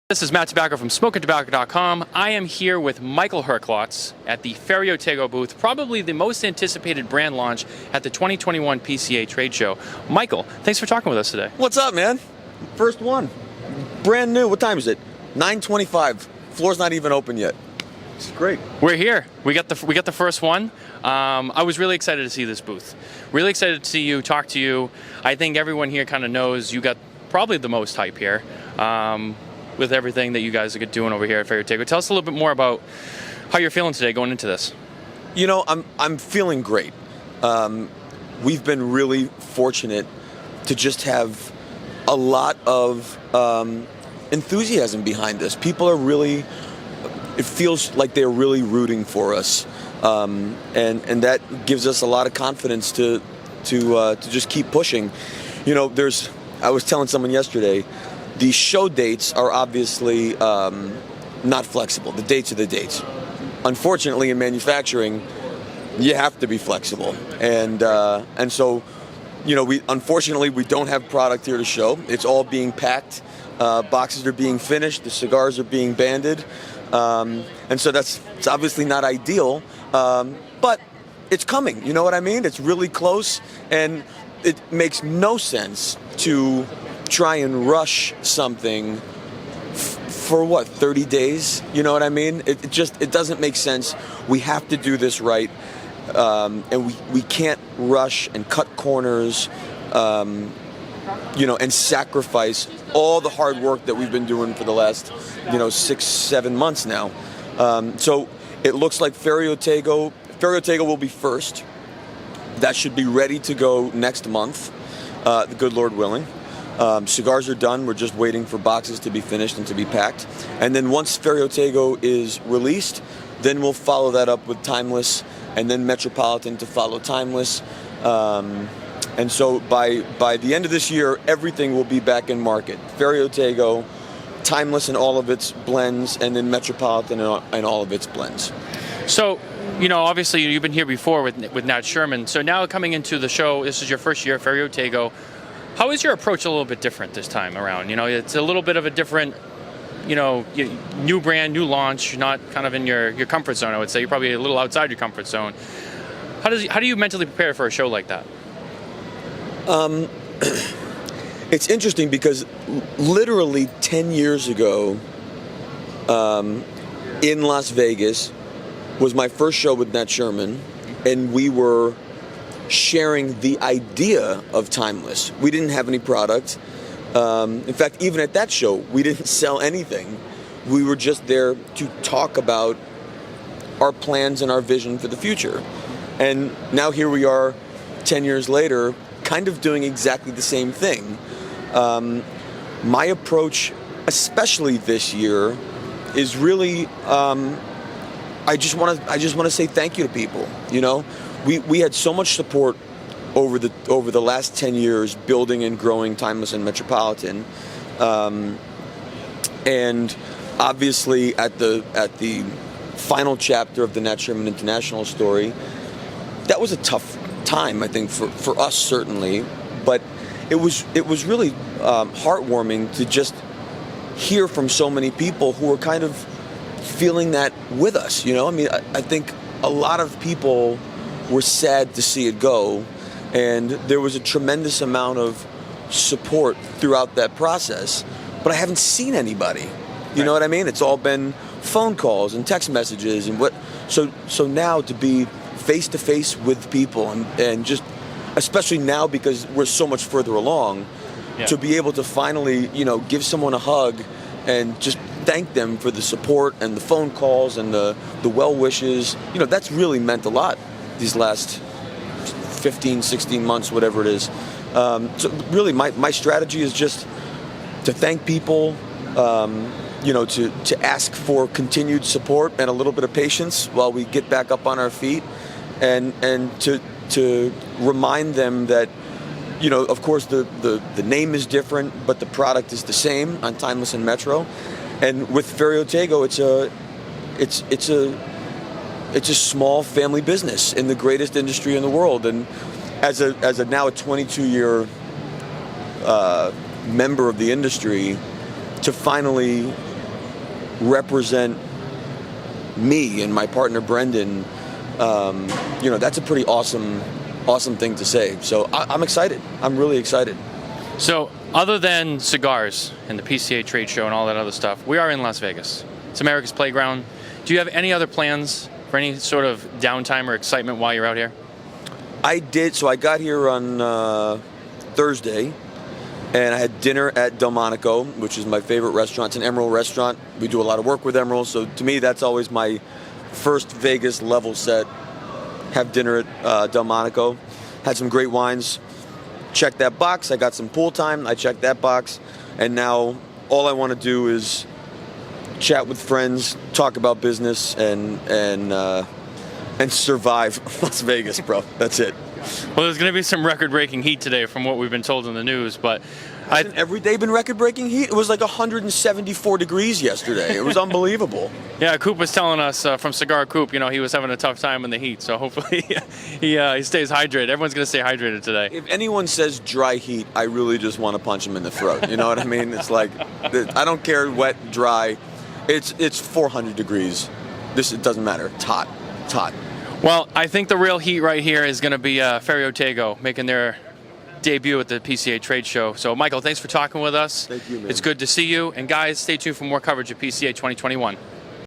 This is Matt Tabacco from SmokinTabacco.com. I am here with Michael Herklots at the Ferio Tego booth, probably the most anticipated brand launch at the 2021 PCA trade show. Michael, thanks for talking with us today. What's up, man? First one. Brand new. What time is it? 9:25. Floor's not even open yet. It's great. We're here. We got the first one. I was really excited to see this booth. Really excited to see you, talk to you. I think everyone here kind of knows you got probably the most hype here. With everything that you guys are doing over here at Ferio Tego. Tell us a little bit more about how you're feeling today going into this. You know, I'm feeling great. We've been really fortunate to just have a lot of enthusiasm behind us. People are really, it feels like they're really rooting for us. And that gives us a lot of confidence to just keep pushing. You know, I was telling someone yesterday, the show dates are obviously not flexible. The dates are the dates. Unfortunately, in manufacturing, you have to be flexible, and so, you know, unfortunately we don't have product here to show. It's all being packed. Boxes are being finished. The cigars are being banded, and so it's obviously not ideal, but it's coming. You know what I mean? It's really close, and it makes no sense to try and rush something for what, 30 days? You know what I mean? It doesn't make sense. We have to do this right, and we can't rush and cut corners, you know, and sacrifice all the hard work that we've been doing for the last, 6-7 months now. So it looks like Ferio Tego will be first. That should be ready to go next month, the good Lord willing. Cigars are done. We're just waiting for boxes to be finished and to be packed. And then once Ferio Tego is released, then we'll follow that up with Timeless, and then Metropolitan to follow Timeless. And so by the end of this year, everything will be back in market. Ferio Tego, Timeless and all of its blends, and then Metropolitan and all of its blends. So, obviously you've been here before with Nat Sherman. So now coming into the show, this is your first year, Ferio Tego. How is your approach a little bit different this time around? It's a little bit of a different, new brand, new launch, not kind of in your comfort zone, I would say. You're probably a little outside your comfort zone. How do you mentally prepare for a show like that? It's interesting because literally 10 years ago in Las Vegas was my first show with Nat Sherman, and we were sharing the idea of Timeless. We didn't have any product. In fact, even at that show, we didn't sell anything. We were just there to talk about our plans and our vision for the future. And now here we are 10 years later, kind of doing exactly the same thing. My approach, especially this year, is really, I just want to say thank you to people, We had so much support over the last 10 years building and growing Timeless and Metropolitan, and obviously at the final chapter of the Nat Sherman International story, that was a tough time, I think, for us certainly, but it was really heartwarming to just hear from so many people who were kind of feeling that with us. I think a lot of people were sad to see it go, and there was a tremendous amount of support throughout that process, but I haven't seen anybody. You know what I mean? It's all been phone calls and text messages and so now to be face to face with people and just, especially now because we're so much further along, to be able to finally, give someone a hug and just thank them for the support and the phone calls and the well wishes. That's really meant a lot these last 15, 16 months, whatever it is. So really my strategy is just to thank people, to ask for continued support and a little bit of patience while we get back up on our feet, and to remind them that, of course the name is different, but the product is the same on Timeless and Metro. And with Ferio Tego, it's a small family business in the greatest industry in the world, and as a now a 22-year member of the industry, to finally represent me and my partner Brendan, that's a pretty awesome thing to say. So I'm excited. I'm really excited. So other than cigars and the PCA trade show and all that other stuff, we are in Las Vegas. It's America's playground. Do you have any other plans for any sort of downtime or excitement while you're out here? I did. So I got here on Thursday, and I had dinner at Delmonico, which is my favorite restaurant. It's an Emerald restaurant. We do a lot of work with Emerald, so to me that's always my first Vegas level set. Have dinner at Delmonico. Had some great wines. Checked that box. I got some pool time. I checked that box. And now all I want to do is chat with friends, talk about business, and survive Las Vegas, bro. That's it. Well, there's going to be some record-breaking heat today from what we've been told in the news, but Hasn't every day been record-breaking heat? It was like 174 degrees yesterday. It was unbelievable. Yeah, Coop was telling us from Cigar Coop, he was having a tough time in the heat, so hopefully he stays hydrated. Everyone's going to stay hydrated today. If anyone says dry heat, I really just want to punch him in the throat. You know what I mean? It's like, I don't care wet, dry. It's 400 degrees. It doesn't matter. It's hot. It's hot. Well, I think the real heat right here is going to be Ferio Tego making their debut at the PCA trade show. So, Michael, thanks for talking with us. Thank you, man. It's good to see you. And guys, stay tuned for more coverage of PCA 2021.